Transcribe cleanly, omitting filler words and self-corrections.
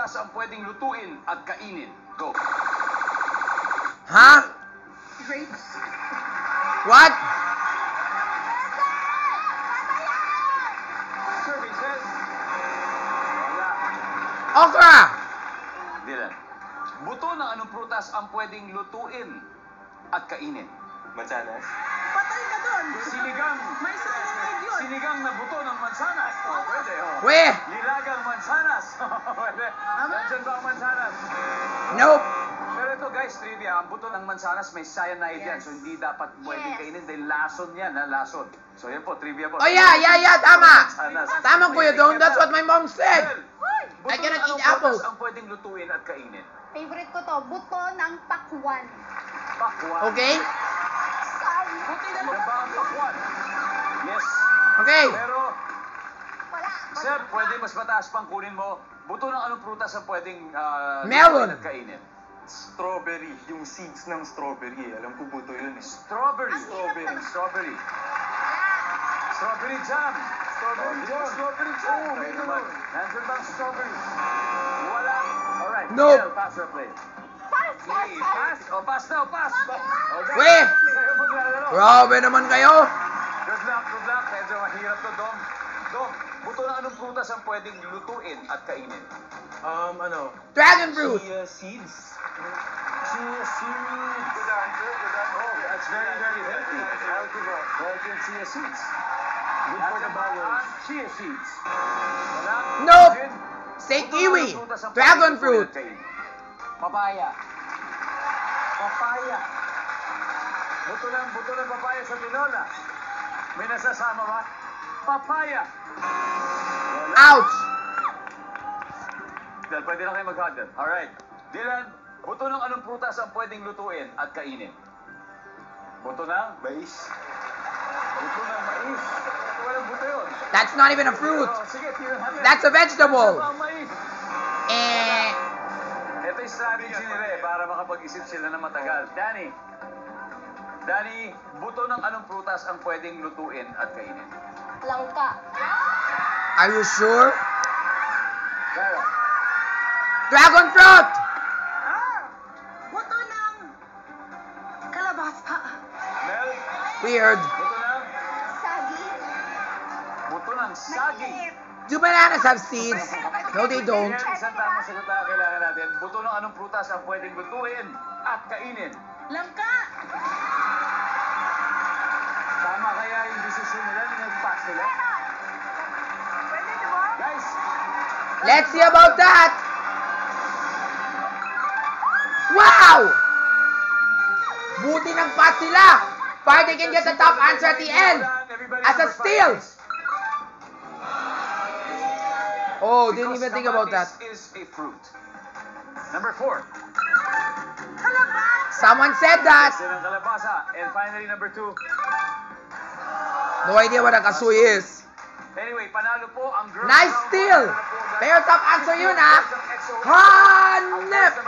prutas ang pwedeng lutuin at kainin? Go. Ha? Grapes. What? Survey says... Wala. Okra! Dylan. Buto ng anong prutas ang pwedeng lutuin at kainin? Mansanas? Patay ka doon. Sinigang. May cyanide yun. Sinigang na buto ng mansanas. Oh, pwede, oh. We! Nilagang mansanas. Pwede. Nandiyan ba ang mansanas? Nope! Pero ito guys, trivia, ang buto ng mansanas may cyanide yan. Yes. So hindi dapat pwedeng kainin dahil lason yan, ha? Lason. So yan po, trivia po. Oh yeah, tama! Mansanas. Tama Kuya Dong, that's what my mom said! Well, buto I cannot ng eat anong apples. prutas ang pwedeng lutuin at kainin? Favorite ko to, buto ng pakwan. Pakwan. Okay? Sorry. Buti na Yan ba ang pakwan? Yes. Okay. Pero, Wala. sir, pwede mas mataas pang kunin mo. Buto ng anong prutas ang pwedeng Melon. lutuin at kainin? Strawberry. Yung seeds ng strawberry. Alam ko buto yun eh. Strawberry. Ang hirap Strawberry. naman. Strawberry. Strawberry jam. Strawberry jam. Strawberry jam. Kayo naman. Nandiyan ba ang strawberry? Wala. Alright. Nope. Miguel, pass or play? Pass, pass, Hey, pass. pass. Oh, pass now. Pass. Okay. Weh. Sa'yo maglalaro. Grabe naman kayo! Good luck, good luck. Medyo mahirap to, Dom. Dom, buto ng anong prutas ang pwedeng lutuin at kainin? Dragon fruit! Chia seeds? Chia seeds. Good answer, good answer. Oh, that's very, very healthy. Healthy chia seeds. Good for the bowels. Chia seeds. Wala? Nope. Gin? Say Buto ng kiwi! anong prutas ang Dragon pwedeng fruit! lutuin at kainin? Papaya. Papaya. Buto ng papaya sa tinola. May nasasama ba? Papaya. Ouch! Dahil pwede na kayo mag-huddle. Alright. Dylan, buto ng anong prutas ang pwedeng lutuin at kainin? Buto ng? Mais? Buto ng mais. Walang buto yun. That's not even a fruit! Oh, sige, tira natin. That's a vegetable! Ano ba ang mais? Eh... Ito yung strategy nila eh, para makapag-isip sila na matagal. Danny, buto ng anong prutas ang pwedeng lutuin at kainin? Langka. Are you sure? Kaya, Dragon fruit! Buto ng kalabasa. Mel, Weird. buto ng? Sagi. Buto ng saging. Do bananas have seeds? No, they don't. Yan, isang tamang sagot na kailangan natin. Buto ng anong prutas ang pwedeng lutuin at kainin? Langka. Tama kaya yung desisyon nila na nag-pass nila? Pwede, di ba? Guys, Let's see about that! Wow! Buti ng pass sila! Para they can get the top answer at the end! As a steal! Oh, didn't even think about that. Is a fruit. Number 4. Someone said that! Kasi ng kalabasa. And finally, number 2. No idea what a kasui is. Anyway, panalo po ang girls. Nice round. steal! Panalo po, guys. Pero top answer yun, ah! Ang EXO. Hanep! Ang